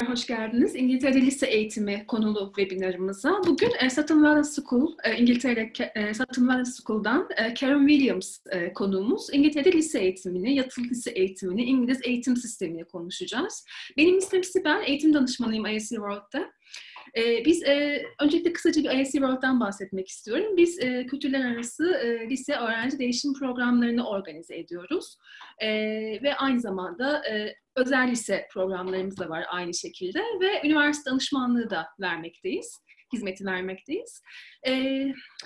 Hoş geldiniz. İngiltere'de lise eğitimi konulu webinarımıza. Bugün Sutton Valence School, İngiltere'de Sutton Valence School'dan Karen Williams konuğumuz. İngiltere'de lise eğitimini, yatılı lise eğitimini, İngiliz eğitim sistemini konuşacağız. Benim ismim Sibel, eğitim danışmanıyım ISC World'da. Biz öncelikle kısaca bir ISC World'dan bahsetmek istiyorum. Biz kültürler arası lise öğrenci değişim programlarını organize ediyoruz. Ve aynı zamanda özel lise programlarımız da var aynı şekilde ve üniversite danışmanlığı da vermekteyiz, hizmeti vermekteyiz.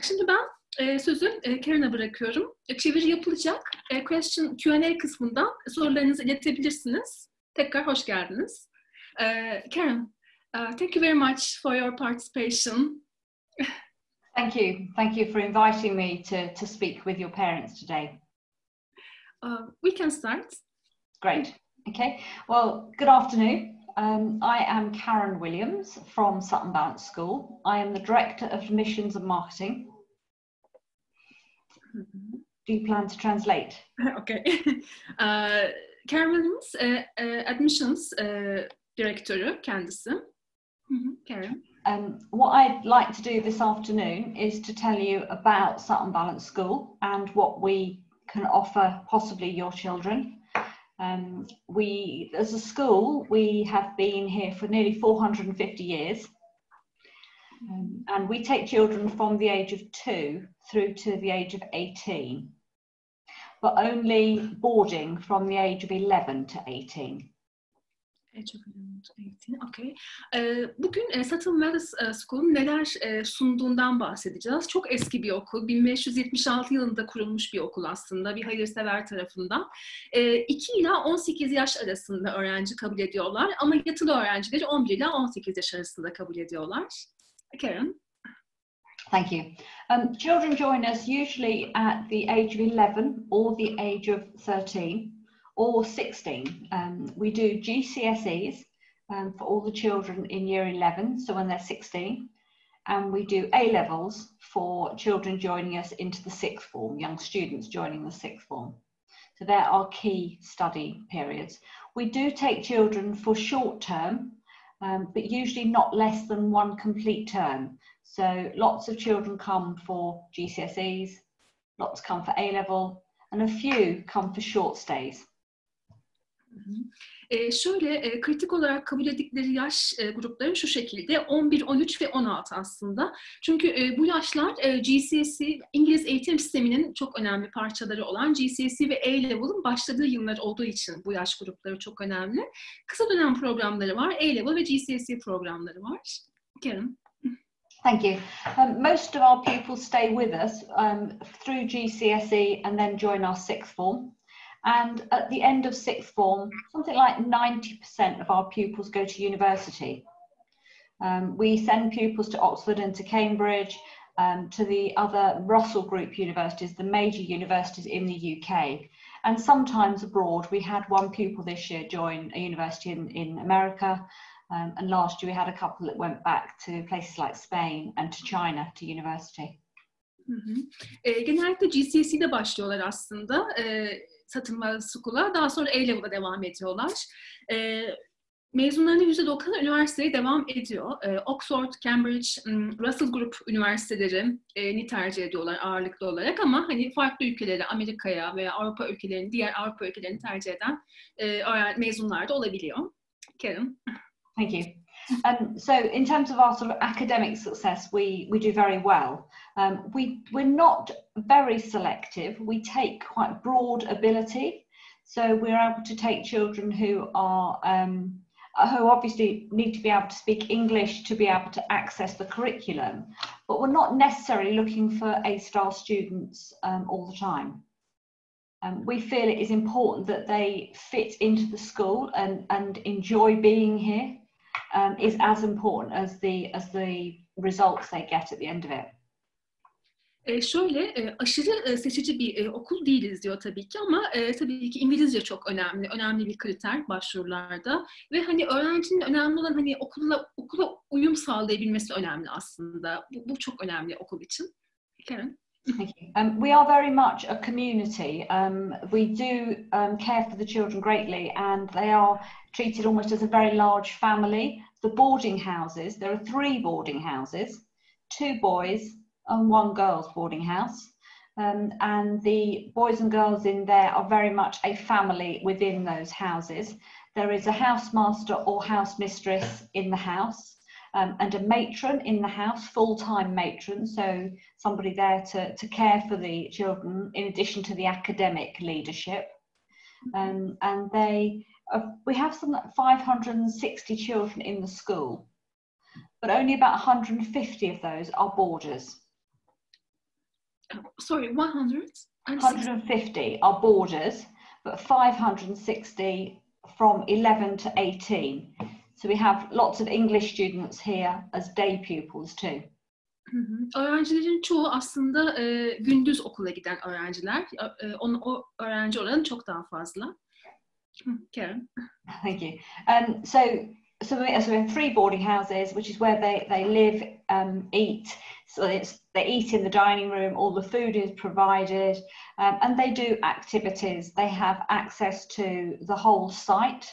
Şimdi ben sözü Karen'a bırakıyorum. Çeviri yapılacak. Question Q&A kısmından sorularınızı iletebilirsiniz. Tekrar hoş geldiniz. Karen, thank you very much for your participation. Thank you. Thank you for inviting me to speak with your parents today. We can start. Great. Okay. Well, good afternoon. I am Karen Williams from Sutton Valence School. I am the Director of Admissions and Marketing. Do you plan to translate? Okay. Karen Williams, Admissions Direktörü kendisi. Karen. What I'd like to do this afternoon is to tell you about Sutton Valence School and what we can offer possibly your children. We, as a school, we have been here for nearly 450 years, and we take children from the age of 2 through to the age of 18, but only boarding from the age of 11 to 18. Okay. Bugün Sutton Valence School'un neler sunduğundan bahsedeceğiz. Çok eski bir okul. 1576 yılında kurulmuş bir okul aslında. Bir hayırsever tarafından. 2 ila 18 yaş arasında öğrenci kabul ediyorlar. Ama yatılı öğrencileri 11 ila 18 yaş arasında kabul ediyorlar. Karen. Thank you. Children join us usually at the age of 11 or the age of 13. Or 16. We do GCSEs for all the children in year 11, so when they're 16, and we do A-levels for children joining us into the sixth form, young students joining the sixth form. So they're our key study periods. We do take children for short term, but usually not less than one complete term. So lots of children come for GCSEs, lots come for A-level, and a few come for short stays. Kritik olarak kabul ettikleri yaş grupları şu şekilde 11, 13 ve 16 aslında. Çünkü bu yaşlar GCSE, İngiliz eğitim sisteminin çok önemli parçaları olan GCSE ve A-Level'ın başladığı yıllar olduğu için bu yaş grupları çok önemli. Kısa dönem programları var, A-Level ve GCSE programları var. Karen. Thank you. Most of our pupils stay with us through GCSE and then join our sixth form. And at the end of sixth form, something like 90% of our pupils go to university. We send pupils to Oxford and to Cambridge, to the other Russell Group universities, the major universities in the UK, and sometimes abroad. We had one pupil this year join a university in America, and last year we had a couple that went back to places like Spain and to China to university. Genellikle GCSE'de başlıyorlar aslında. Sutton Valence School'a, daha sonra A-Level'a devam ediyorlar. Mezunlarının %90'ı üniversiteye devam ediyor. Oxford, Cambridge, Russell Group üniversitelerini tercih ediyorlar ağırlıklı olarak ama hani farklı ülkelere, Amerika'ya veya Avrupa ülkelerinin, diğer Avrupa ülkelerini tercih eden mezunlar da olabiliyor. Karen. Thank you. So in terms of our sort of academic success, we do very well. We're not very selective. We take quite broad ability. So we're able to take children who are who obviously need to be able to speak English to be able to access the curriculum, but we're not necessarily looking for A-star students all the time. We feel it is important that they fit into the school and enjoy being here. Is as important as the results they get at the end of it. Aşırı seçici bir okul değiliz diyor tabii ki ama tabii ki İngilizce çok önemli bir kriter başvurularda ve hani öğrencinin önemli olan hani okula uyum sağlayabilmesi önemli aslında. Bu çok önemli okul için. Karen. Thank you. We are very much a community. We do care for the children greatly, and they are treated almost as a very large family. The boarding houses, there are 3 boarding houses, 2 boys and 1 girls boarding house. And the boys and girls in there are very much a family within those houses. There is a housemaster or housemistress in the house. And a matron in the house, full-time matron, so somebody there to care for the children in addition to the academic leadership. And we have some 560 children in the school, but only about 150 of those are boarders. Sorry, 100? 150 are boarders, but 560 from 11 to 18. So we have lots of English students here as day pupils too. Öğrencilerin çoğu aslında gündüz okula giden öğrenciler. O öğrenci oranı çok daha fazla. Karen. Thank you. So we have 3 boarding houses, which is where they live, eat. So they eat in the dining room. All the food is provided, and they do activities. They have access to the whole site.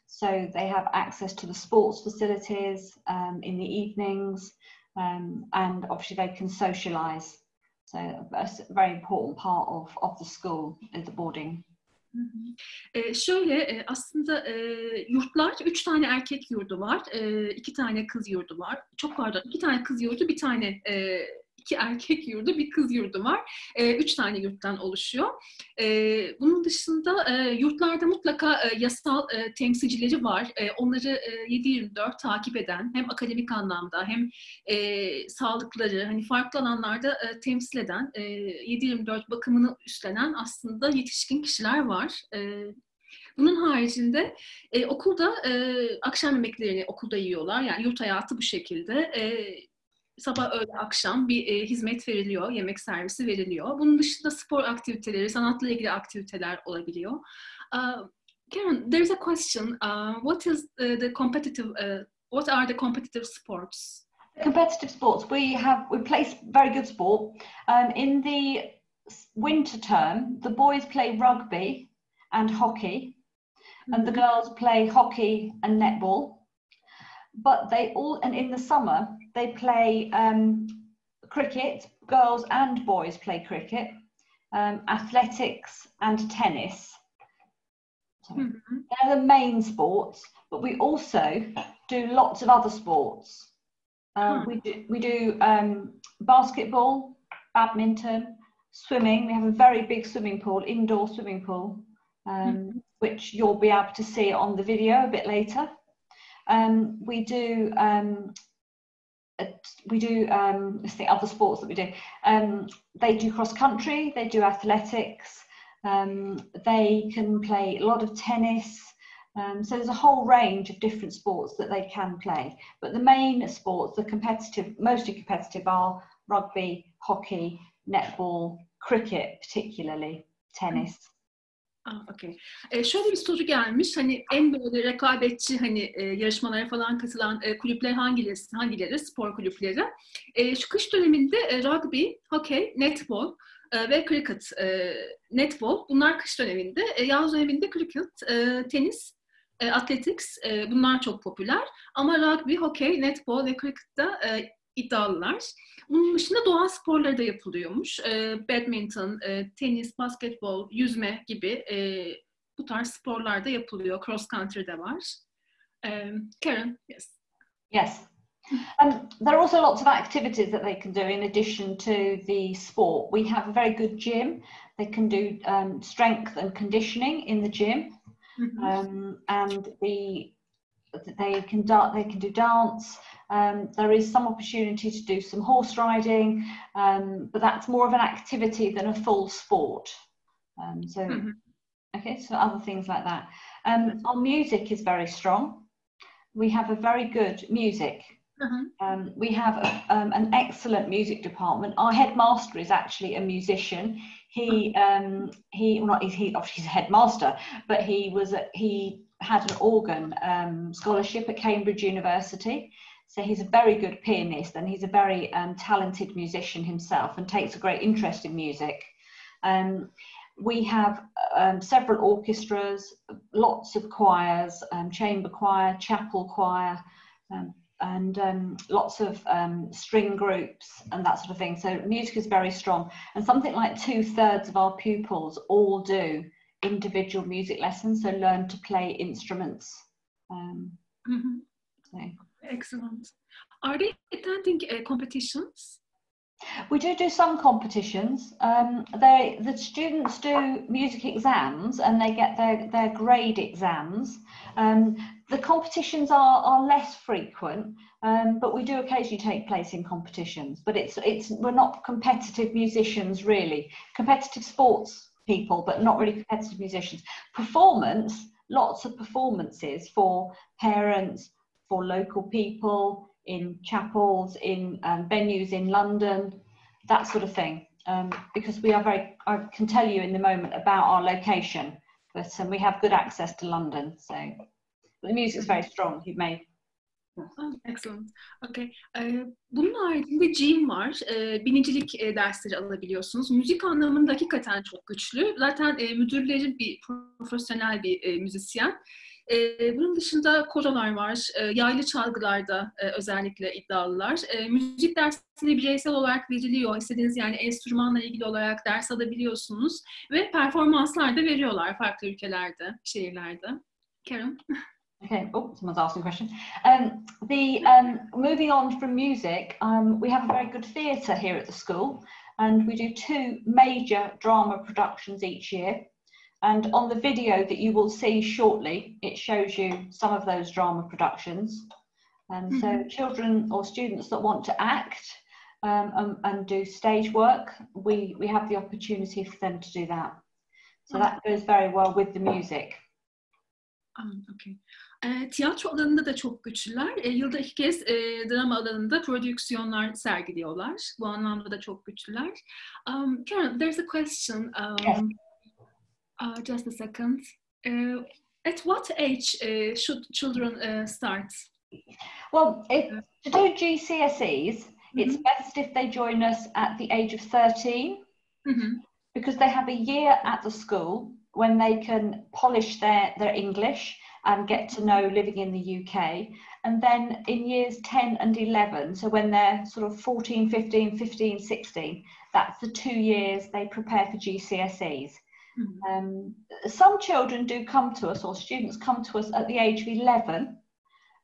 So they have access to the sports facilities in the evenings, and obviously they can socialise. So that's a very important part of the school, is the boarding. Şöyle aslında yurtlar, 3 tane erkek yurdu var, 2 tane kız yurdu var. Çok pardon, 2 tane kız yurdu, 1 tane 2 erkek yurdu, 1 kız yurdu var. 3 tane yurttan oluşuyor. Bunun dışında yurtlarda mutlaka yasal temsilcileri var. Onları 7/24 takip eden, hem akademik anlamda hem sağlıkları, hani farklı alanlarda temsil eden, 7/24 bakımını üstlenen aslında yetişkin kişiler var. Bunun haricinde okulda akşam yemeklerini okulda yiyorlar. Yani yurt hayatı bu şekilde. Sabah, öğle, akşam bir hizmet veriliyor, yemek servisi veriliyor. Bunun dışında spor aktiviteleri, sanatla ilgili aktiviteler olabiliyor. Karen, there is a question. What are the competitive sports? Competitive sports, we play very good sport. In the winter term, the boys play rugby and hockey, and the girls play hockey and netball. But and in the summer, they play cricket. Girls and boys play cricket, athletics and tennis. They're the main sports, but we also do lots of other sports. We do basketball, badminton, swimming. We have a very big swimming pool, indoor swimming pool, which you'll be able to see on the video a bit later. We do let's see, other sports that we do. They do cross country, they do athletics, they can play a lot of tennis. So there's a whole range of different sports that they can play. But the main sports, mostly competitive, are rugby, hockey, netball, cricket particularly, tennis. Okay. Şöyle bir soru gelmiş. Hani en böyle rekabetçi, hani yarışmalara falan katılan kulüpler hangileri, spor kulüpleri? Şu kış döneminde rugby, hokey, netbol ve cricket. Netbol bunlar kış döneminde, yaz döneminde cricket, tenis, athletics bunlar çok popüler. Ama rugby, hokey, netbol ve cricket'ta iddialılar. Bunun dışında doğa sporları da yapılıyormuş. Badminton, tenis, basketbol, yüzme gibi bu tarz sporlar da yapılıyor. Cross country de var. Karen, yes. Yes. There are also lots of activities that they can do in addition to the sport. We have a very good gym. They can do strength and conditioning in the gym, and they can do dance. There is some opportunity to do some horse riding, but that's more of an activity than a full sport. Okay, so other things like that. Our music is very strong. We have a very good music. We have an excellent music department. Our headmaster is actually a musician. He's a headmaster, but he had an organ scholarship at Cambridge University. So he's a very good pianist, and he's a very talented musician himself, and takes a great interest in music. We have several orchestras, lots of choirs, chamber choir, chapel choir, and lots of string groups and that sort of thing. So music is very strong, and something like 2/3 of our pupils all do individual music lessons, so learn to play instruments. So. Excellent. Are they attending competitions? We do some competitions. The students do music exams, and they get their grade exams. The competitions are less frequent, but we do occasionally take place in competitions. But we're not competitive musicians really. Competitive sports people, but not really competitive musicians. Performance, lots of performances for parents, for local people, in chapels, in venues in London, that sort of thing. Because we are I can tell you in a moment about our location, but we have good access to London, so the music is very strong. You may. Excellent. Okay. Bunun haricinde gym var. Binicilik dersleri alabiliyorsunuz. Müzik anlamında hakikaten çok güçlü. Zaten müdürleri bir profesyonel bir müzisyen. Bunun dışında korolar var. Yaylı çalgılarda özellikle iddialılar. Müzik dersleri bireysel olarak veriliyor. İstediğiniz yani enstrümanla ilgili olarak ders alabiliyorsunuz. Ve performanslar da veriyorlar farklı ülkelerde, şehirlerde. Karen? Okay, someone's asking a question. Moving on from music, we have a very good theatre here at the school, and we do 2 major drama productions each year. And on the video that you will see shortly, it shows you some of those drama productions. And so children or students that want to act and do stage work, we have the opportunity for them to do that. So that goes very well with the music. Okay. Tiyatro alanında da çok güçlüler. Yılda 2 kez drama alanında prodüksiyonlar sergiliyorlar. Bu anlamda da çok güçlüler. Karen, there's a question. Yes. Just a second. At what age should children start? Well, to do GCSEs, it's best if they join us at the age of 13, because they have a year at the school when they can polish their English and get to know living in the UK. And then in years 10 and 11, so when they're sort of 14, 15, 15, 16, that's the 2 years they prepare for GCSEs. Some children do come to us, or students come to us at the age of 11,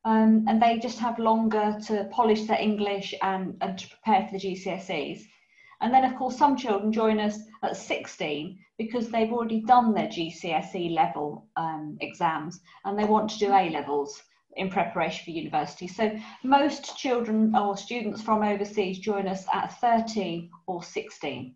and they just have longer to polish their English and to prepare for the GCSEs. And then, of course, some children join us at 16 because they've already done their GCSE level exams, and they want to do A-levels in preparation for university. So most children or students from overseas join us at 13 or 16.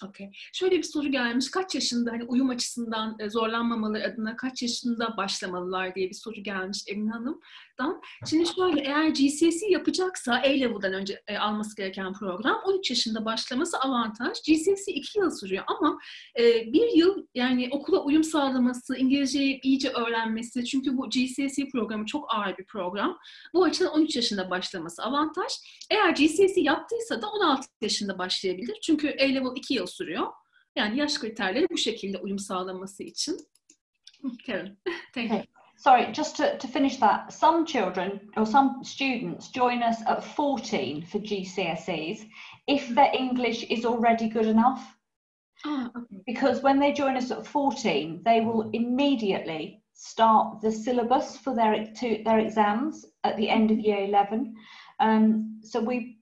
Okay. Şöyle bir soru gelmiş. Kaç yaşında hani uyum açısından zorlanmamaları adına kaç yaşında başlamalılar diye bir soru gelmiş Emine Hanım'dan. Şimdi şöyle, eğer GCSE yapacaksa A-Level'dan önce alması gereken program 13 yaşında başlaması avantaj. GCSE 2 yıl sürüyor ama 1 yıl yani okula uyum sağlaması, İngilizceyi iyice öğrenmesi, çünkü bu GCSE programı çok ağır bir program. Bu açıdan 13 yaşında başlaması avantaj. Eğer GCSE yaptıysa da 16 yaşında başlayabilir. Çünkü A-Level 2 yıl sürüyor. Yani yaş kriterleri bu şekilde uyum sağlaması için. Karen, thank you. Sorry, just to finish that, some children or some students join us at 14 for GCSEs if their English is already good enough. Okay. Because when they join us at 14, they will immediately start the syllabus for their exams at the end of year 11. So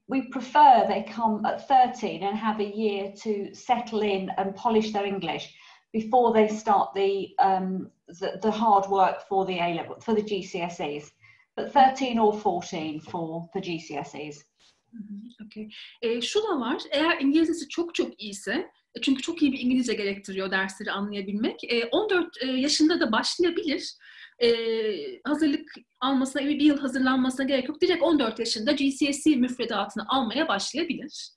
we prefer they come at 13 and have a year to settle in and polish their English before they start the hard work for the A-level, for the GCSEs. But 13 or 14 for GCSEs. Okay. Şu da var, eğer İngilizcesi çok çok iyiyse, çünkü çok iyi bir İngilizce gerektiriyor dersleri anlayabilmek, 14 yaşında da başlayabilir. Hazırlık almasına, bir yıl hazırlanmasına gerek yok. Direkt 14 yaşında GCSE müfredatını almaya başlayabilir.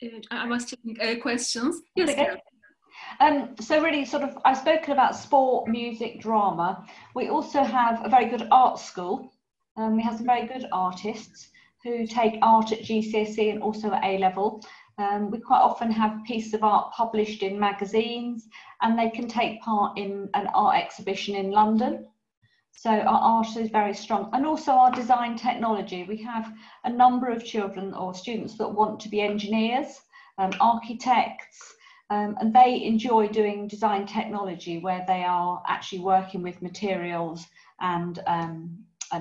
I was checking questions. Yes, okay. So really I've spoken about sport, music, drama. We also have a very good art school. We have some very good artists who take art at GCSE and also at A-level. We quite often have pieces of art published in magazines, and they can take part in an art exhibition in London. So our art is very strong, and also our design technology. We have a number of children or students that want to be engineers, architects, and they enjoy doing design technology, where they are actually working with materials and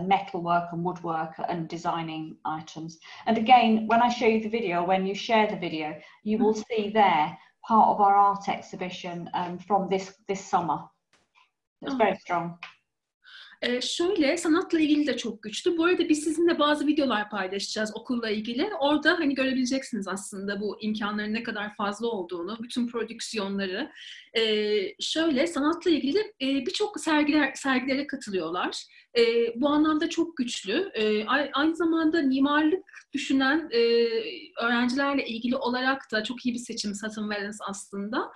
metalwork and woodwork and designing items. And again, when I show you the video, when you share the video, you will see there part of our art exhibition from this summer. It's very strong. Şöyle, sanatla ilgili de çok güçlü. Bu arada biz sizinle bazı videolar paylaşacağız okulla ilgili. Orada hani görebileceksiniz aslında bu imkanların ne kadar fazla olduğunu, bütün prodüksiyonları. Şöyle, sanatla ilgili birçok sergilere katılıyorlar. Bu anlamda çok güçlü. Aynı zamanda mimarlık düşünen öğrencilerle ilgili olarak da çok iyi bir seçim Sutton Valence aslında.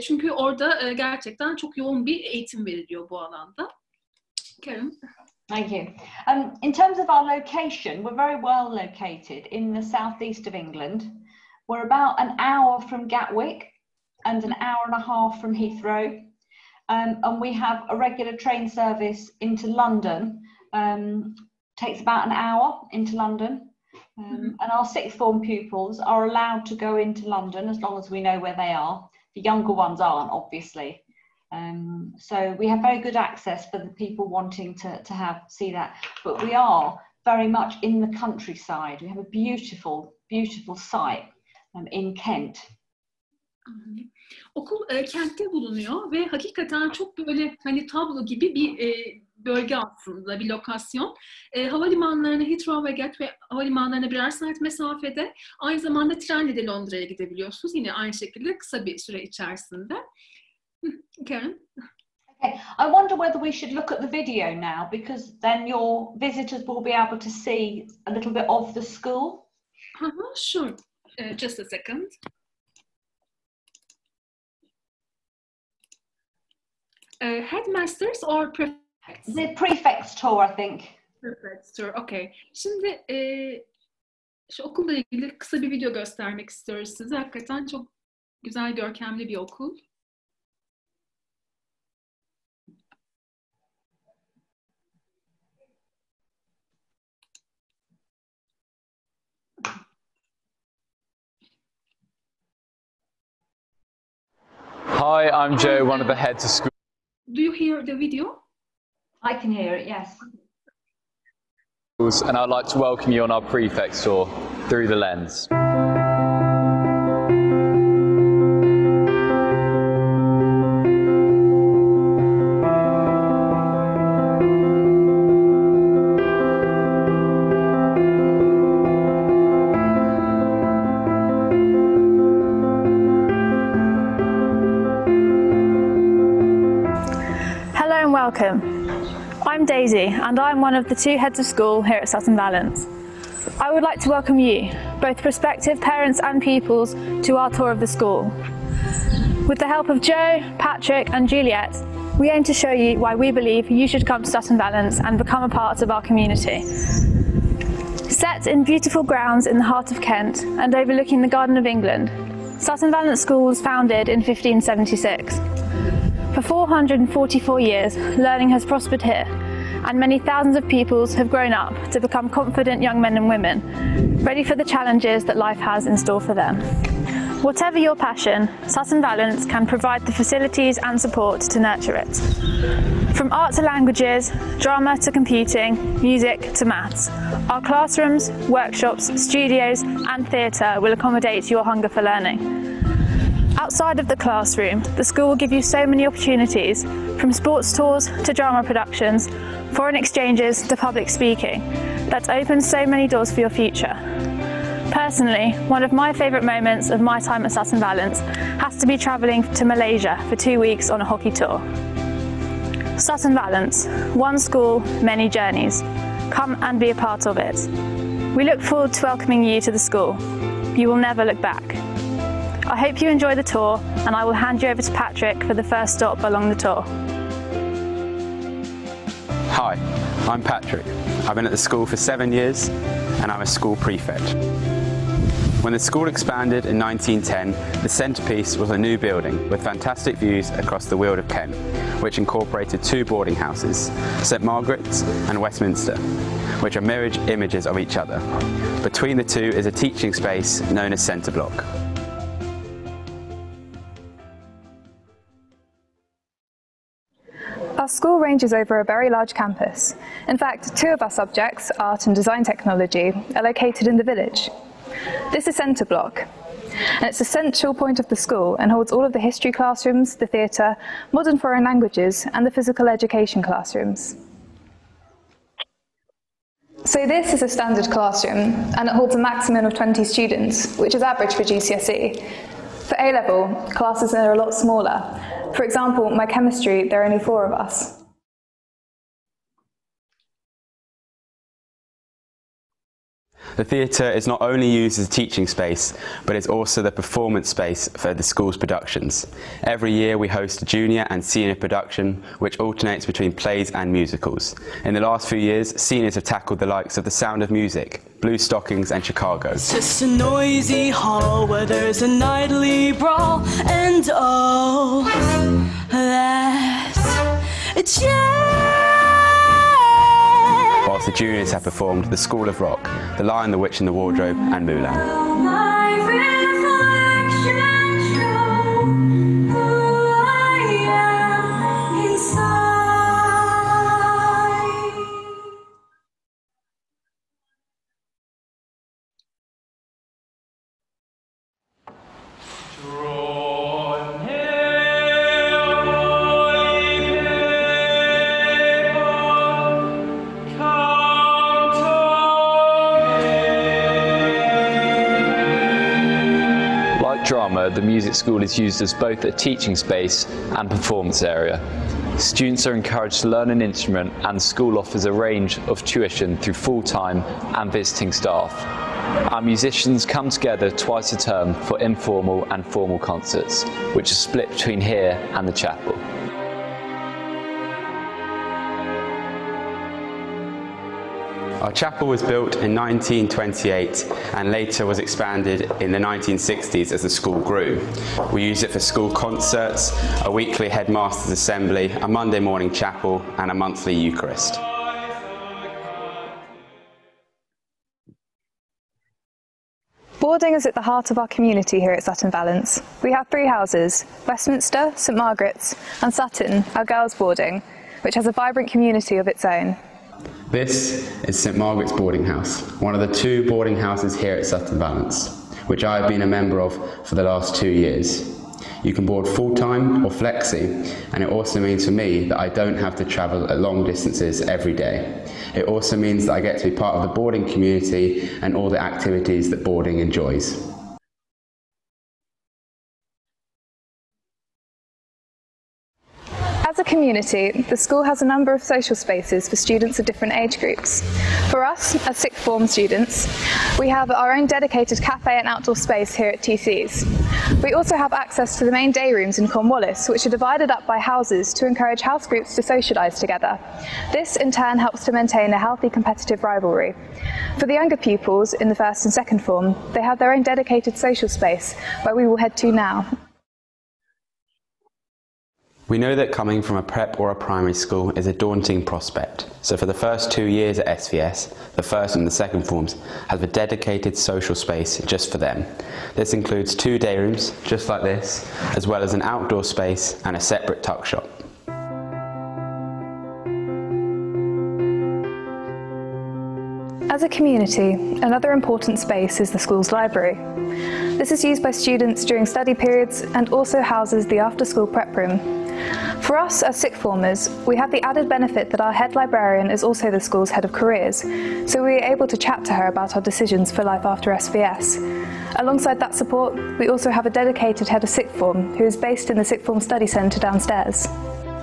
Çünkü orada gerçekten çok yoğun bir eğitim veriliyor bu alanda. Karen. Thank you. In terms of our location, we're very well located in the southeast of England. We're about an hour from Gatwick and an hour and a half from Heathrow. And we have a regular train service into London. Takes about an hour into London. And our sixth form pupils are allowed to go into London as long as we know where they are. The younger ones aren't, obviously. So we have very good access for the people wanting to see that. But we are very much in the countryside. We have a beautiful, beautiful site in Kent. Okul kentte bulunuyor ve hakikaten çok böyle hani tablo gibi bir bölge aslında, bir lokasyon. Havalimanlarına, Heathrow ve Gatwick havalimanlarına birer saat mesafede. Aynı zamanda trenle de Londra'ya gidebiliyorsunuz. Yine aynı şekilde kısa bir süre içerisinde. Karen? Okay. I wonder whether we should look at the video now, because then your visitors will be able to see a little bit of the school. Sure. Just a second. Headmasters or prefects? The prefect's tour, I think. Prefect's tour, okay. Şimdi şu okulla ilgili kısa bir video göstermek istiyoruz size. Hakikaten çok güzel, görkemli bir okul. Hi, I'm Joe, one of the heads of school. Do you hear the video? I can hear it, yes. And I'd like to welcome you on our prefects tour, Through the Lens. Welcome. I'm Daisy and I'm one of the two heads of school here at Sutton Valence. I would like to welcome you, both prospective parents and pupils, to our tour of the school. With the help of Joe, Patrick and Juliet, we aim to show you why we believe you should come to Sutton Valence and become a part of our community. Set in beautiful grounds in the heart of Kent and overlooking the Garden of England, Sutton Valence School was founded in 1576. For 444 years, learning has prospered here, and many thousands of pupils have grown up to become confident young men and women, ready for the challenges that life has in store for them. Whatever your passion, Sutton Valence can provide the facilities and support to nurture it. From art to languages, drama to computing, music to maths, our classrooms, workshops, studios and theatre will accommodate your hunger for learning. Outside of the classroom, the school will give you so many opportunities, from sports tours to drama productions, foreign exchanges to public speaking, that opens so many doors for your future. Personally, one of my favourite moments of my time at Sutton Valence has to be travelling to Malaysia for 2 weeks on a hockey tour. Sutton Valence, one school, many journeys. Come and be a part of it. We look forward to welcoming you to the school. You will never look back. I hope you enjoy the tour, and I will hand you over to Patrick for the first stop along the tour. Hi, I'm Patrick. I've been at the school for 7 years and I'm a school prefect. When the school expanded in 1910, the centrepiece was a new building with fantastic views across the Weald of Kent, which incorporated 2 boarding houses, St Margaret's and Westminster, which are mirror images of each other. Between the two is a teaching space known as Centre Block. Our school ranges over a very large campus. In fact, 2 of our subjects, art and design technology, are located in the village. This is Centre Block, and it's a central point of the school and holds all of the history classrooms, the theatre, modern foreign languages and the physical education classrooms. So this is a standard classroom, and it holds a maximum of 20 students, which is average for GCSE. For A-level, classes are a lot smaller. For example, my chemistry, there are only 4 of us. The theatre is not only used as a teaching space, but it's also the performance space for the school's productions. Every year we host a junior and senior production, which alternates between plays and musicals. In the last few years, seniors have tackled the likes of The Sound of Music, Blue Stockings and Chicago. It's just a noisy hall where there's a nightly brawl, and oh, that's it's Whilst the juniors have performed The School of Rock, The Lion, the Witch and the Wardrobe and Mulan. Drama, the music school is used as both a teaching space and performance area. Students are encouraged to learn an instrument, and the school offers a range of tuition through full-time and visiting staff. Our musicians come together twice a term for informal and formal concerts, which are split between here and the chapel. Our chapel was built in 1928 and later was expanded in the 1960s as the school grew. We use it for school concerts, a weekly headmaster's assembly, a Monday morning chapel and a monthly Eucharist. Boarding is at the heart of our community here at Sutton Valence. We have 3 houses, Westminster, St Margaret's and Sutton, our girls' boarding, which has a vibrant community of its own. This is St Margaret's boarding house, one of the 2 boarding houses here at Sutton Valence, which I have been a member of for the last 2 years. You can board full-time or flexi, and it also means for me that I don't have to travel at long distances every day. It also means that I get to be part of the boarding community and all the activities that boarding enjoys. As a community, the school has a number of social spaces for students of different age groups. For us, as sixth form students, we have our own dedicated cafe and outdoor space here at TC's. We also have access to the main day rooms in Cornwallis, which are divided up by houses to encourage house groups to socialise together. This in turn helps to maintain a healthy competitive rivalry. For the younger pupils in the first and second form, they have their own dedicated social space, where we will head to now. We know that coming from a prep or a primary school is a daunting prospect, so for the first 2 years at SVS, the first and the second forms have a dedicated social space just for them. This includes 2 day rooms, just like this, as well as an outdoor space and a separate tuck shop. As a community, another important space is the school's library. This is used by students during study periods and also houses the after-school prep room. For us as sixth formers, we have the added benefit that our head librarian is also the school's head of careers, so we are able to chat to her about our decisions for life after SVS. Alongside that support, we also have a dedicated head of sixth form who is based in the sixth form study centre downstairs.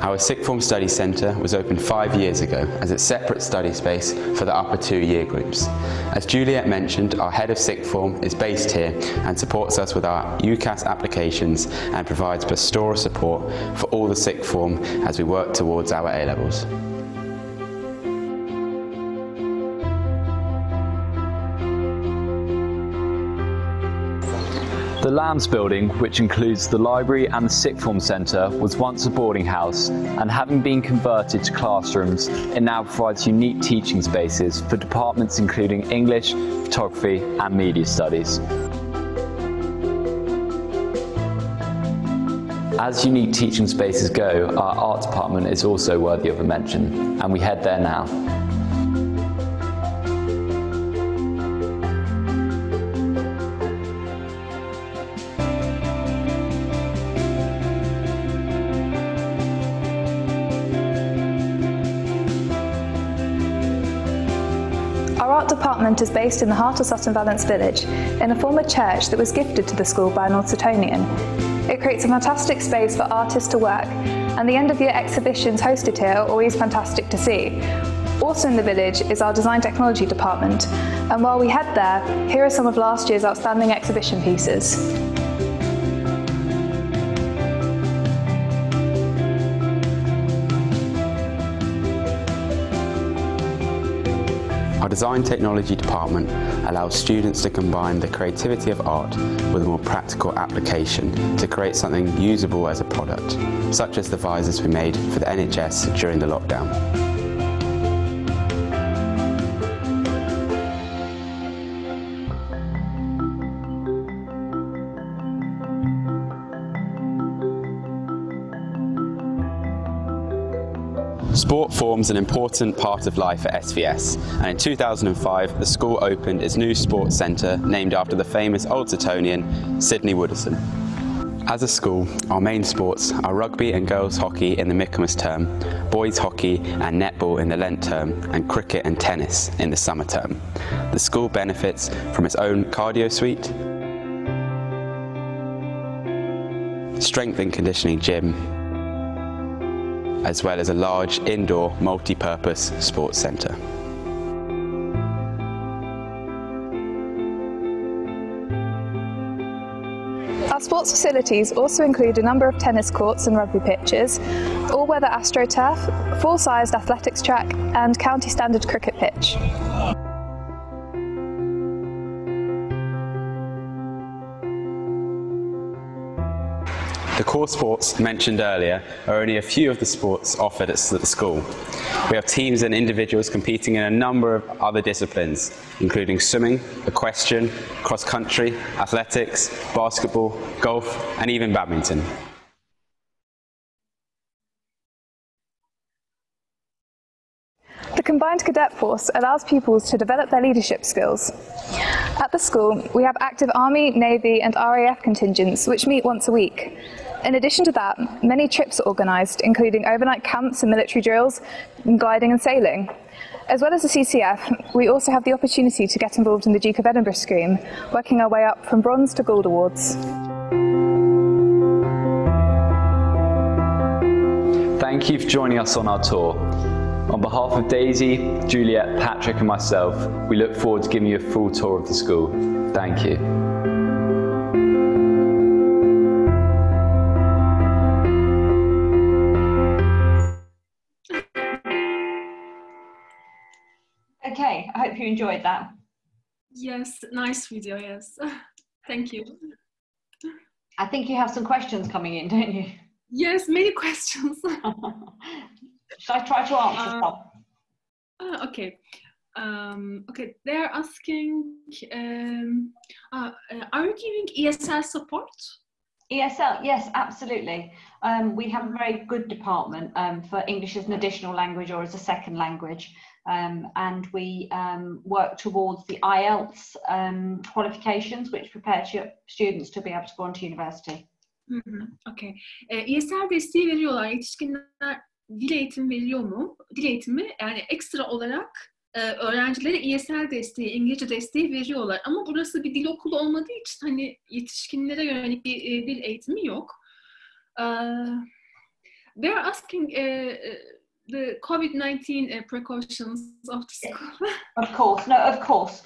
Our Sixth Form Study Centre was opened 5 years ago as its separate study space for the upper 2 year groups. As Juliet mentioned, our head of Sixth Form is based here and supports us with our UCAS applications and provides pastoral support for all the Sixth Form as we work towards our A-levels. The Lambs building, which includes the library and the Sixth Form Centre, was once a boarding house, and having been converted to classrooms, it now provides unique teaching spaces for departments including English, photography and media studies. As unique teaching spaces go, our art department is also worthy of a mention, and we head there now. Our art department is based in the heart of Sutton Valence village, in a former church that was gifted to the school by an Alsatonian. It creates a fantastic space for artists to work, and the end-of-year exhibitions hosted here are always fantastic to see. Also in the village is our design technology department, and while we head there, here are some of last year's outstanding exhibition pieces. Our Design Technology department allows students to combine the creativity of art with a more practical application to create something usable as a product, such as the visors we made for the NHS during the lockdown. Sport forms an important part of life at SVS, and in 2005 the school opened its new sports centre named after the famous Alsatonian Sidney Wooderson. As a school, our main sports are rugby and girls hockey in the Michaelmas term, boys hockey and netball in the Lent term, and cricket and tennis in the summer term. The school benefits from its own cardio suite, strength and conditioning gym, as well as a large indoor multi-purpose sports centre. Our sports facilities also include a number of tennis courts and rugby pitches, all-weather AstroTurf, full-sized athletics track and county standard cricket pitch. The core sports mentioned earlier are only a few of the sports offered at the school. We have teams and individuals competing in a number of other disciplines, including swimming, equestrian, cross-country, athletics, basketball, golf, and even badminton. The combined cadet force allows pupils to develop their leadership skills. At the school, we have active Army, Navy and RAF contingents which meet once a week. In addition to that, many trips are organised, including overnight camps and military drills, and gliding and sailing. As well as the CCF, we also have the opportunity to get involved in the Duke of Edinburgh scheme, working our way up from bronze to gold awards. Thank you for joining us on our tour. On behalf of Daisy, Juliet, Patrick and myself, we look forward to giving you a full tour of the school. Thank you. Okay, I hope you enjoyed that. Yes, nice video, yes. Thank you. I think you have some questions coming in, don't you? Yes, many questions. Should I try to answer some? Okay. Okay, they're asking, are you giving ESL support? ESL, yes, absolutely. We have a very good department for English as an additional language or as a second language. And we work towards the IELTS qualifications, which prepare students to be able to go on to university. Okay. ESL desteği veriyorlar. Yetişkinler dil eğitimi veriyor mu? Dil eğitimi yani ekstra olarak öğrencilere ESL desteği, İngilizce desteği veriyorlar. Ama burası bir dil okulu olmadığı için hani yetişkinlere yönelik bir dil eğitimi yok. They're asking the COVID-19 precautions of the school. Of course, no, of course.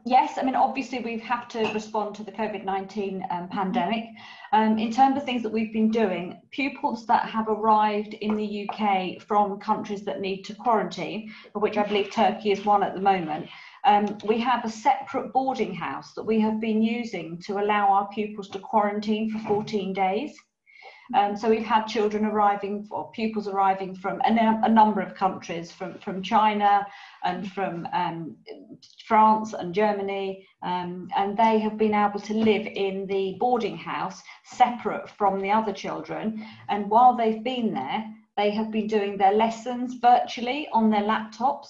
Yes, I mean, obviously we have to respond to the COVID-19 pandemic. In terms of things that we've been doing, pupils that have arrived in the UK from countries that need to quarantine, of which I believe Turkey is one at the moment, we have a separate boarding house that we have been using to allow our pupils to quarantine for 14 days. So we've had children arriving, or pupils arriving from a number of countries, from China and from France and Germany, and they have been able to live in the boarding house separate from the other children. And while they've been there, they have been doing their lessons virtually on their laptops.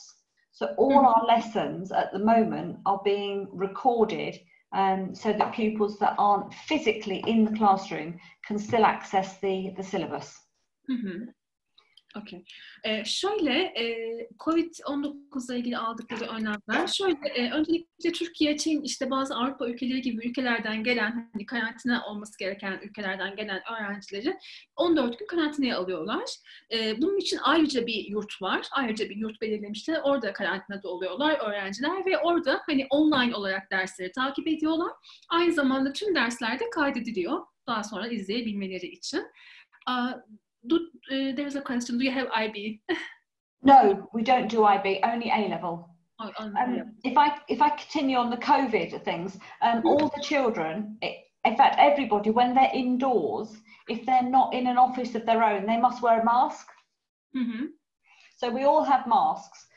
So all our lessons at the moment are being recorded, so that pupils that aren't physically in the classroom can still access the syllabus. Okay. Şöyle, COVID-19 ile ilgili aldıkları önlemler şöyle, öncelikle Türkiye, Çin, işte bazı Avrupa ülkeleri gibi ülkelerden gelen, hani karantina olması gereken ülkelerden gelen öğrencileri 14 gün karantinaya alıyorlar. Bunun için ayrıca bir yurt var. Ayrıca bir yurt belirlemişler. Orada karantinada oluyorlar öğrenciler ve orada hani online olarak dersleri takip ediyorlar. Aynı zamanda tüm dersler de kaydediliyor. Daha sonra izleyebilmeleri için. There's a question. Do you have IB? No, we don't do IB. Only A level. If I continue on the COVID things, all the children, in fact everybody, when they're indoors, if they're not in an office of their own, they must wear a mask. So we all have masks.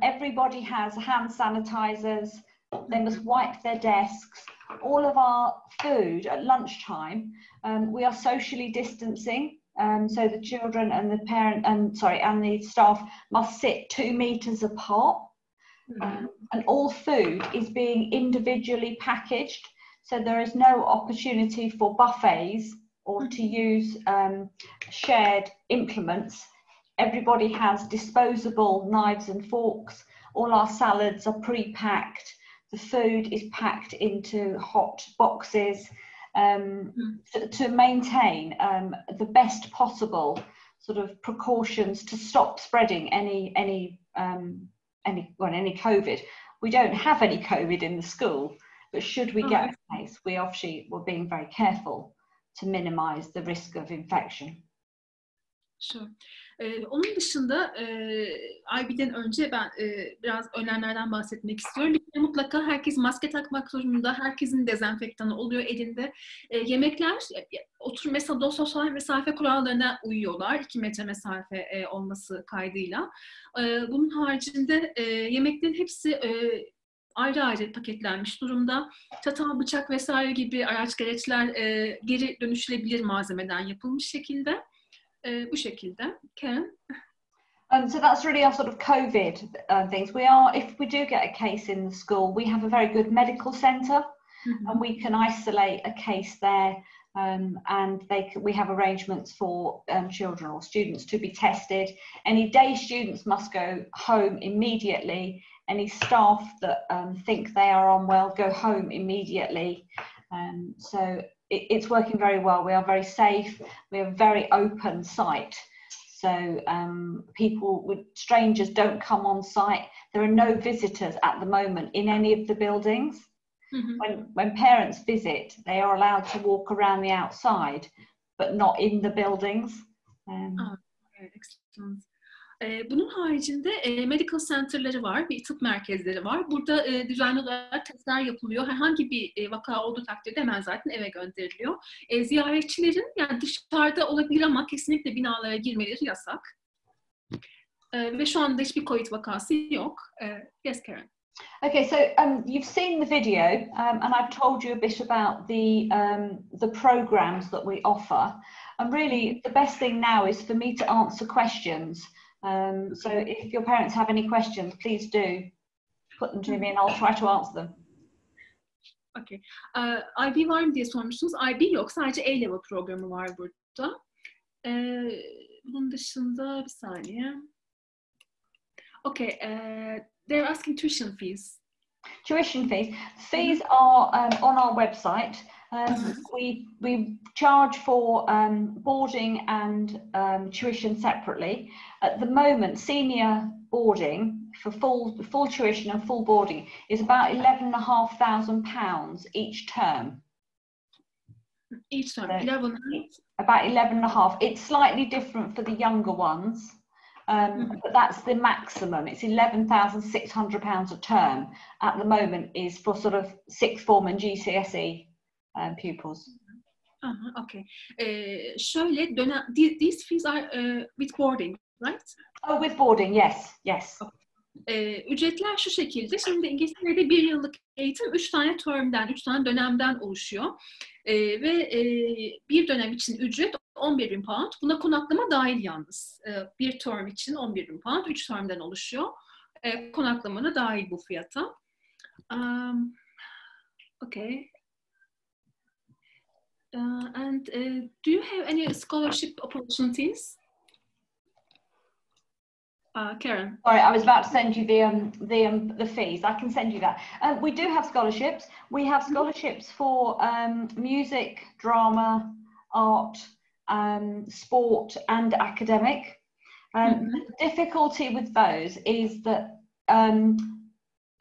Everybody has hand sanitizers. They must wipe their desks. All of our food at lunchtime, we are socially distancing. So the children and the and the staff must sit 2 meters apart, and all food is being individually packaged. So there is no opportunity for buffets or to use shared implements. Everybody has disposable knives and forks. All our salads are pre-packed. The food is packed into hot boxes. To maintain the best possible sort of precautions to stop spreading any COVID. We don't have any COVID in the school, but should we get a case, we're being very careful to minimize the risk of infection. Sure. Onun dışında IB'den önce ben biraz önlemlerden bahsetmek istiyorum. Bir kere mutlaka herkes maske takmak zorunda. Herkesin dezenfektanı oluyor elinde. Yemekler, mesela sosyal mesafe kurallarına uyuyorlar. 2 metre mesafe olması kaydıyla. Bunun haricinde yemeklerin hepsi ayrı ayrı paketlenmiş durumda. Çatal, bıçak vesaire gibi araç gereçler geri dönüştürülebilir malzemeden yapılmış şekilde. Bu şekilde. Karen? So that's really our sort of COVID things. If we do get a case in the school, we have a very good medical centre, and we can isolate a case there, and we have arrangements for children or students to be tested. Any day students must go home immediately. Any staff that think they are unwell go home immediately. So it's working very well. We are very safe. We have a very open site. So strangers don't come on site. There are no visitors at the moment in any of the buildings. When parents visit, they are allowed to walk around the outside, but not in the buildings. Excellent. Bunun haricinde medical center'ları var, bir tıp merkezleri var. Burada düzenli olarak testler yapılıyor. Herhangi bir vaka olduğu takdirde hemen zaten eve gönderiliyor. Ziyaretçilerin yani dışarıda olabilir ama kesinlikle binalara girmeleri yasak. Ve şu anda hiçbir COVID vakası yok. Yes, Karen. Okay, so you've seen the video, and I've told you a bit about the programs that we offer. And really, the best thing now is for me to answer questions. So if your parents have any questions, please do put them to me and I'll try to answer them. Okay. IB var mı diye sormuşsunuz. IB yok. Sadece A-level programı var burada. Bunun dışında bir saniye. Okay. They're asking tuition fees. Tuition fees. Fees are on our website. We charge for boarding and tuition separately. At the moment, senior boarding for full tuition and full boarding is about £11,500 each term. Each term, So 11. About 11.5. It's slightly different for the younger ones, but that's the maximum. It's £11,600 a term at the moment is for sort of sixth form and GCSE pupils. Okay. Şöyle these fees are with boarding, right? Oh, with boarding, yes, yes. Ücretler şu şekilde. Şimdi İngiltere'de 1 yıllık eğitim 3 tane termden, 3 tane dönemden oluşuyor. Ve bir dönem için ücret 11.000 pound. Buna konaklama dahil yalnız. Bir term için 11.000 pound, 3 termden oluşuyor. Konaklamana dahil bu fiyata. Okay. And do you have any scholarship opportunities? Karen. Sorry, I was about to send you the fees. I can send you that. We do have scholarships. We have scholarships for music, drama, art, sport, and academic. The difficulty with those is that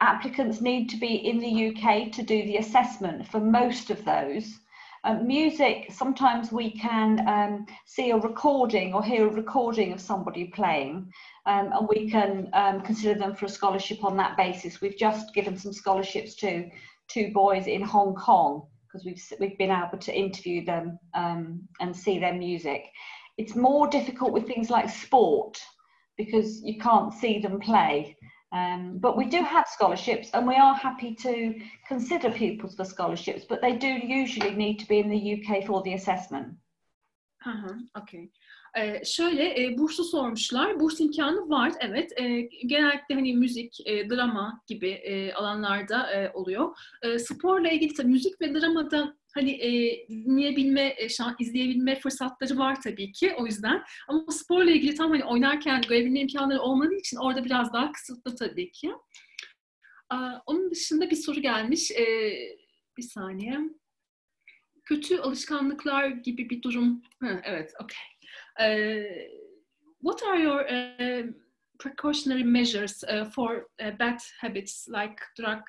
applicants need to be in the UK to do the assessment for most of those. Music, sometimes we can see a recording or hear a recording of somebody playing, and we can consider them for a scholarship on that basis. We've just given some scholarships to 2 boys in Hong Kong because we've been able to interview them and see their music. It's more difficult with things like sport because you can't see them play. But we do have scholarships and we are happy to consider pupils for scholarships, but they do usually need to be in the UK for the assessment. Okay. Şöyle burslu sormuşlar. Burs imkanı var, evet. Genellikle hani müzik, drama gibi alanlarda oluyor. Sporla ilgili tabii müzik ve dramada hani dinleyebilme, izleyebilme fırsatları var tabii ki o yüzden. Ama sporla ilgili tam hani oynarken görebilme imkanları olmadığı için orada biraz daha kısıtlı tabii ki. Onun dışında bir soru gelmiş. Bir saniye. Kötü alışkanlıklar gibi bir durum. Evet, okay. What are your precautionary measures for bad habits like drug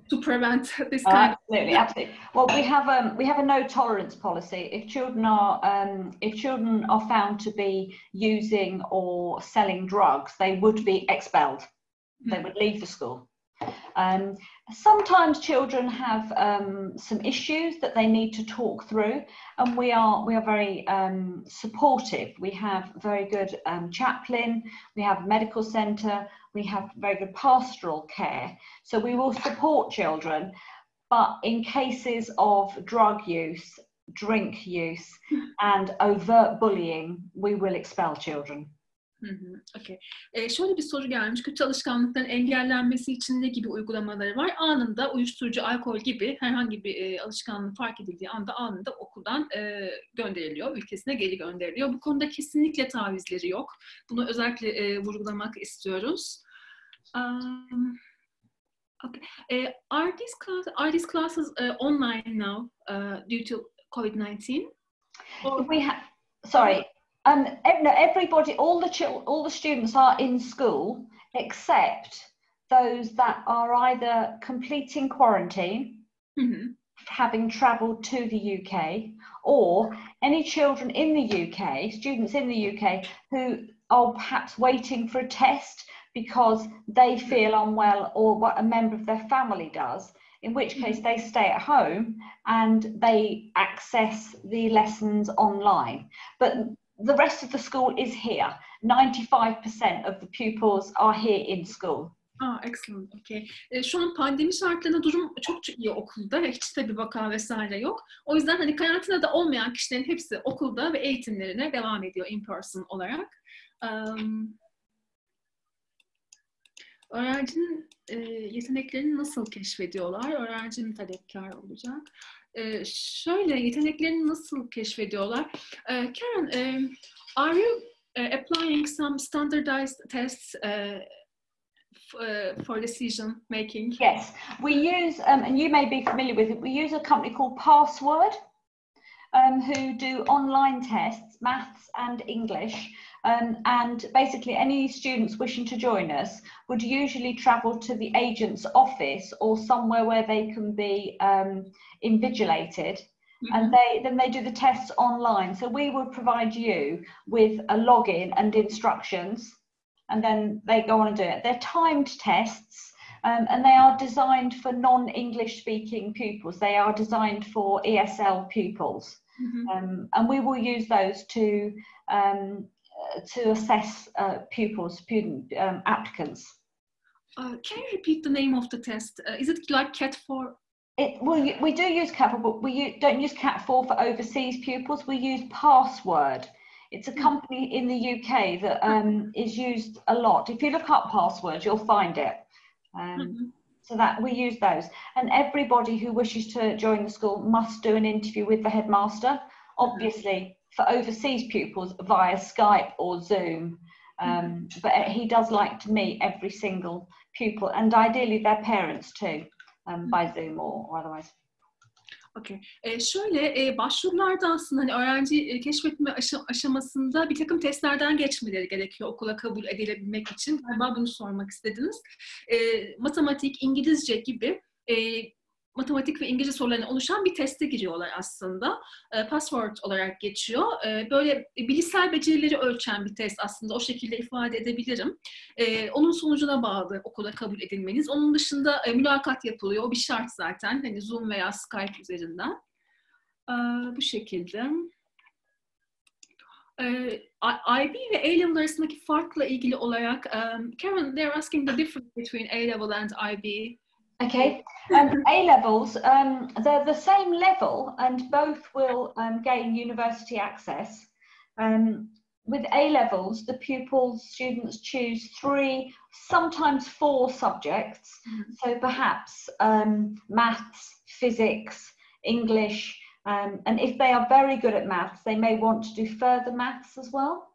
to prevent this kind absolutely, absolutely. Well, we have a no tolerance policy. If children are found to be using or selling drugs, they would be expelled. They would leave the school. Sometimes children have some issues that they need to talk through, and we are very supportive. We have very good chaplain, we have medical centre, we have very good pastoral care. So we will support children, but in cases of drug use, drink use and overt bullying, we will expel children. Okay. Şöyle bir soru gelmiş. Kötü alışkanlıkların engellenmesi için ne gibi uygulamaları var? Anında uyuşturucu, alkol gibi herhangi bir alışkanlık fark edildiği anda anında okuldan gönderiliyor, ülkesine geri gönderiliyor. Bu konuda kesinlikle tavizleri yok. Bunu özellikle vurgulamak istiyoruz. Okay. Are these classes online now due to COVID-19? Sorry. Everybody, all the students are in school except those that are either completing quarantine, having travelled to the UK, or any children in the UK, students in the UK who are perhaps waiting for a test because they feel unwell or what a member of their family does, in which case they stay at home and they access the lessons online. But the rest of the school is here. 95% of the pupils are here in school. Excellent. Okay. Şu an pandemi şartlarında durum çok iyi okulda. Hiç tabii vaka vesaire yok. O yüzden hani karantinada olmayan kişilerin hepsi okulda ve eğitimlerine devam ediyor in person olarak. Öğrencinin yeteneklerini nasıl keşfediyorlar? Öğrenci mi talepkar olacak? Şöyle, yeteneklerini nasıl keşfediyorlar? Karen, are you applying some standardized tests for decision making? Yes, we use, and you may be familiar with it, we use a company called Password, who do online tests, maths and English, and basically any students wishing to join us would usually travel to the agent's office or somewhere where they can be invigilated. And then they do the tests online. So we would provide you with a login and instructions, and then they go on and do it. They're timed tests, and they are designed for non-English speaking pupils. They are designed for ESL pupils. And we will use those to assess student applicants. Can you repeat the name of the test? Is it like CAT 4? We do use CAT 4, but we don't use CAT 4 for overseas pupils. We use Password. It's a company in the UK that is used a lot. If you look up Password, you'll find it. So that we use those. And everybody who wishes to join the school must do an interview with the headmaster, obviously for overseas pupils via Skype or Zoom. But he does like to meet every single pupil, and ideally their parents too, by Zoom or otherwise. Okay. Şöyle başvurularda aslında hani öğrenci keşfetme aşamasında bir takım testlerden geçmeleri gerekiyor okula kabul edilebilmek için. Galiba bunu sormak istediniz. Matematik, İngilizce gibi matematik ve İngilizce sorularına oluşan bir teste giriyorlar aslında. Password olarak geçiyor. Böyle bilişsel becerileri ölçen bir test aslında, o şekilde ifade edebilirim. Onun sonucuna bağlı okula kabul edilmeniz. Onun dışında mülakat yapılıyor. O bir şart zaten. Hani Zoom veya Skype üzerinden. Bu şekilde. IB ve A-level arasındaki farkla ilgili olarak Karen, they're asking the difference between A-level and IB. Okay, A-levels, they're the same level and both will gain university access. With A-levels, the students choose 3, sometimes 4 subjects. So perhaps maths, physics, English, and if they are very good at maths, they may want to do further maths as well.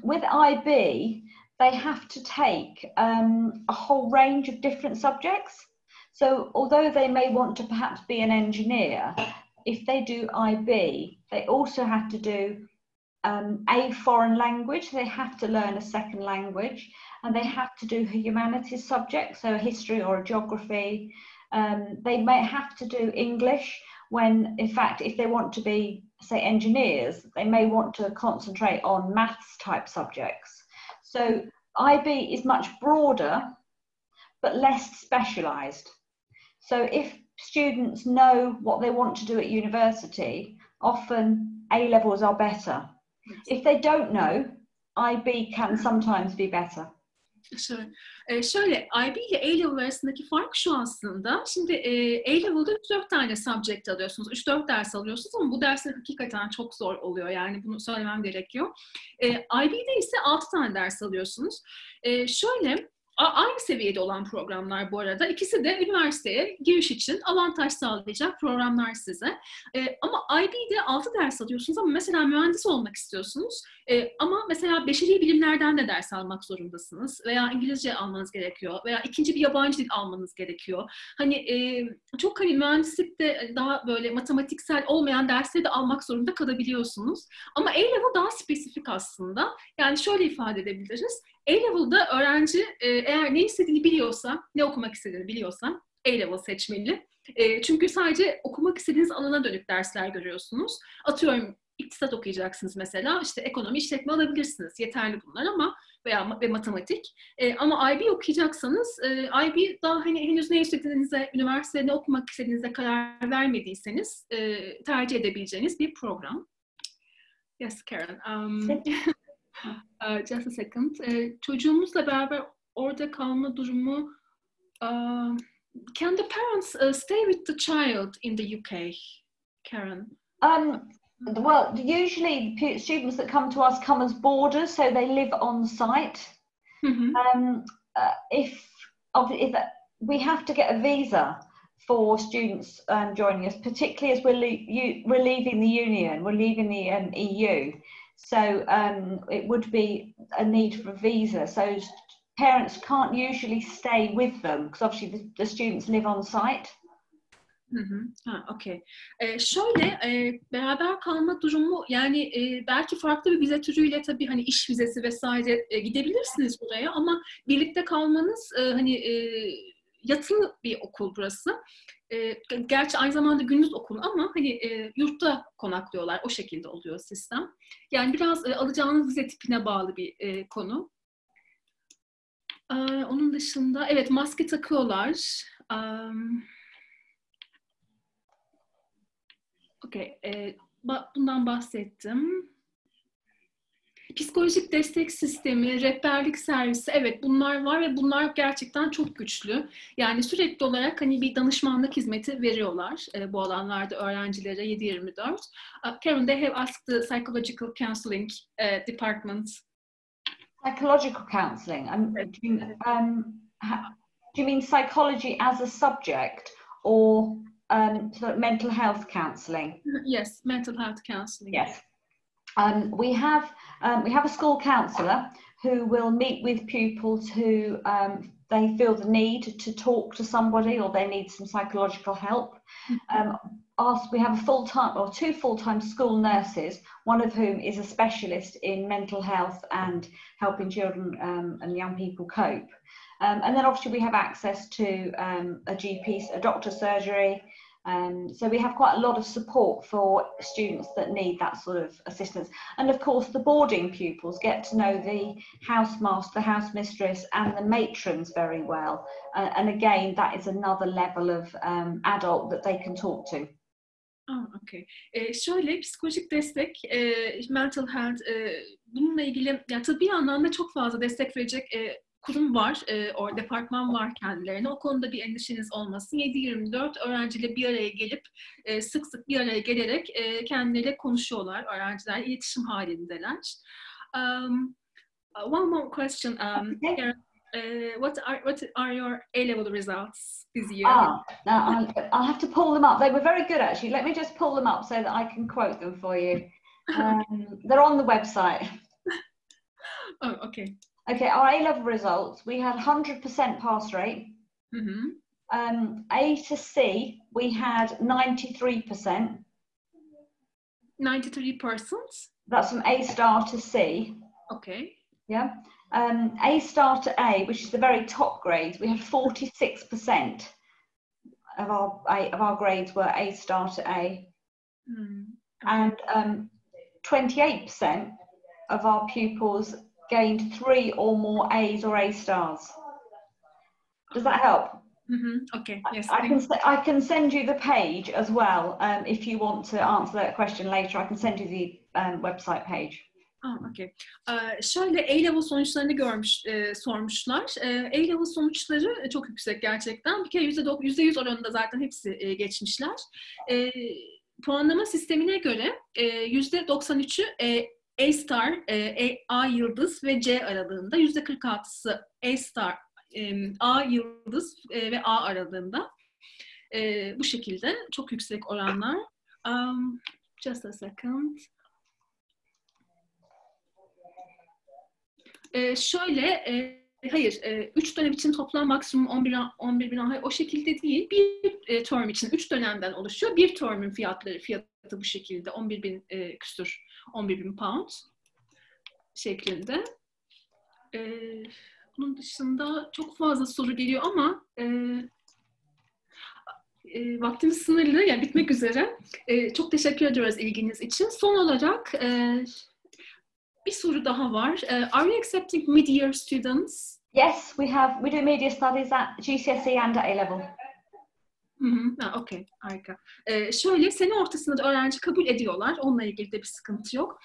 With IB, they have to take a whole range of different subjects. So although they may want to perhaps be an engineer, if they do IB, they also have to do a foreign language. They have to learn a second language, and they have to do humanities subjects, so a history or a geography. They may have to do English when, in fact, if they want to be, say, engineers, they may want to concentrate on maths type subjects. So IB is much broader, but less specialised. So if students know what they want to do at university, often A-levels are better. If they don't know, IB can sometimes be better. Şöyle, IB ile A-level arasındaki fark şu aslında. Şimdi A-level'da 3-4 tane subject alıyorsunuz. 3-4 ders alıyorsunuz ama bu dersler hakikaten çok zor oluyor. Yani bunu söylemem gerekiyor. IB'de ise 6 tane ders alıyorsunuz. Şöyle, aynı seviyede olan programlar bu arada. İkisi de üniversiteye giriş için avantaj sağlayacak programlar size. Ama IB'de 6 ders alıyorsunuz ama mesela mühendis olmak istiyorsunuz. Ama mesela beşeri bilimlerden de ders almak zorundasınız. Veya İngilizce almanız gerekiyor. Veya ikinci bir yabancı dil almanız gerekiyor. Hani çok mühendislikte daha böyle matematiksel olmayan dersleri de almak zorunda kalabiliyorsunuz. Ama A-level daha spesifik aslında. Yani şöyle ifade edebiliriz. A-level'da öğrenci eğer ne istediğini biliyorsa, ne okumak istediğini biliyorsa A-level seçmeli. Çünkü sadece okumak istediğiniz alana dönük dersler görüyorsunuz. Atıyorum iktisat okuyacaksınız mesela, işte ekonomi, işletme alabilirsiniz. Yeterli bunlar ama ve matematik. Ama IB okuyacaksanız, IB daha hani henüz ne istediğinize, üniversitede ne okumak istediğinize karar vermediyseniz tercih edebileceğiniz bir program. Yes, Karen. Just a second. Çocuğumuzla beraber orada kalma durumu. Can the parents stay with the child in the UK, Karen? Well, usually students that come to us come as boarders, so they live on site. If we have to get a visa for students joining us, particularly as we're leaving the Union, we're leaving the EU. So it would be a need for a visa. So parents can't usually stay with them because obviously the students live on site. Okay. Şöyle beraber kalma durumu yani belki farklı bir vize türüyle tabii hani iş vizesi vesaire gidebilirsiniz buraya ama birlikte kalmanız hani yatılı bir okul burası. Gerçi aynı zamanda gündüz okul ama hani yurtta konaklıyorlar. O şekilde oluyor sistem. Yani biraz alacağınız vize tipine bağlı bir konu. Onun dışında evet maske takıyorlar. Okay. Bundan bahsettim. Psikolojik destek sistemi, rehberlik servisi, evet bunlar var ve bunlar gerçekten çok güçlü. Yani sürekli olarak hani bir danışmanlık hizmeti veriyorlar bu alanlarda öğrencilere 7/24. Karen, they have asked the psychological counseling department. Psychological counseling. Do you mean psychology as a subject or sort of mental health counseling? Yes, mental health counseling. Yes. We have a school counsellor who will meet with pupils who they feel the need to talk to somebody or they need some psychological help. We have a full-time or 2 full-time school nurses, one of whom is a specialist in mental health and helping children and young people cope. And then obviously we have access to a GP, a doctor's surgery. So we have quite a lot of support for students that need that sort of assistance. And of course the boarding pupils get to know the housemaster, the house mistress and the matrons very well. And again, that is another level of adult that they can talk to. Okay. Şöyle psikolojik destek, mental health, bununla ilgili yani tıbbi anlamda çok fazla destek verecek kurum var, o departman var kendilerine. O konuda bir endişeniz olmasın. 7/24 öğrenciyle bir araya gelip sık sık bir araya gelerek kendileriyle konuşuyorlar. Öğrenciler iletişim halindeler. One more question. What are your A-level results this year? I'll have to pull them up. They were very good actually. Let me just pull them up so that I can quote them for you. They're on the website. Oh, okay. Okay, our A-level results, we had 100% pass rate. A to C, we had 93%. 93%? That's from A star to C. Okay. Yeah. A star to A, which is the very top grades, we had 46% of our grades were A star to A. And 28% of our pupils gained 3 or more A's or A stars. Does that help? Okay. Yes. I can send you the page as well if you want to answer that question later. I can send you the website page. Okay. Şöyle A-level sonuçlarını sormuşlar. A-level sonuçları çok yüksek gerçekten. Bir kere %100 oranında zaten hepsi geçmişler. Puanlama sistemine göre %93'ü A star, A yıldız ve C aralığında, %46'sı A star, A yıldız ve A aralığında. Bu şekilde çok yüksek oranlar. Just a second. Hayır, 3 dönem için toplam maksimum 11 bin, hayır, o şekilde değil. Bir term için 3 dönemden oluşuyor. Bir term'ün fiyatı bu şekilde 11.000 küsur, 11.000 pound şeklinde. Bunun dışında çok fazla soru geliyor ama vaktimiz sınırlı, yani bitmek üzere. Çok teşekkür ediyoruz ilginiz için. Son olarak bir soru daha var. Are you accepting mid-year students? Yes, we do media studies at GCSE and at A-level. Okay, harika. Şöyle, sene ortasında da öğrenci kabul ediyorlar. Onunla ilgili de bir sıkıntı yok.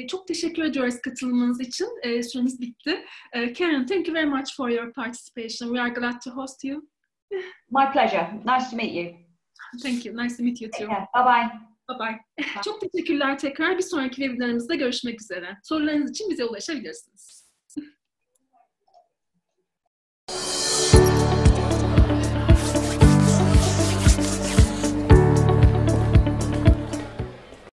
Çok teşekkür ediyoruz katılımınız için. Süremiz bitti. Karen, thank you very much for your participation. We are glad to host you. My pleasure. Nice to meet you. Thank you. Nice to meet you too. Bye-bye. Bye-bye. Çok teşekkürler tekrar. Bir sonraki webinarımızda görüşmek üzere. Sorularınız için bize ulaşabilirsiniz.